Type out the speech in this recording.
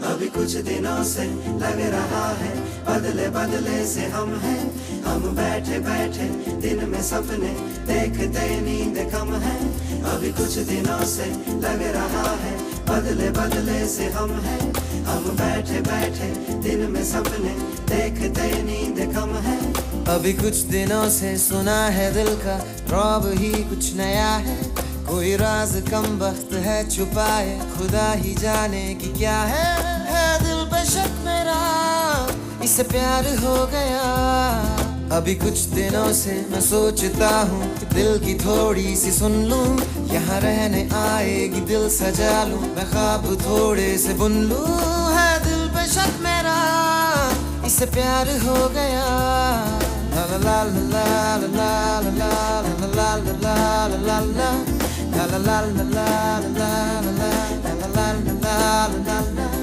अभी कुछ दिनों से लग रहा है बदले बदले से हम हैं। हम बैठे बैठे दिन में सपने देखते नींद कम है। अभी कुछ दिनों से लग रहा है बदले बदले से हम हैं। हम बैठे बैठे दिन में सपने देखते नींद कम है। अभी कुछ दिनों से सुना है दिल का रौब ही कुछ नया है। कोई राज कम वक्त है छुपाए खुदा ही जाने कि क्या है दिल पे शक मेरा इससे प्यार हो गया। अभी कुछ दिनों से मैं सोचता हूँ कि दिल की थोड़ी सी सुन लूँ। यहाँ रहने आएगी दिल सजा लूँ मैं ख्वाब थोड़े से बुन लूँ। है दिल पे शक मेरा इससे प्यार हो गया। ला ला ला ला ला ला ला ला ला ला ला ला ला la la la la la la la la la la la la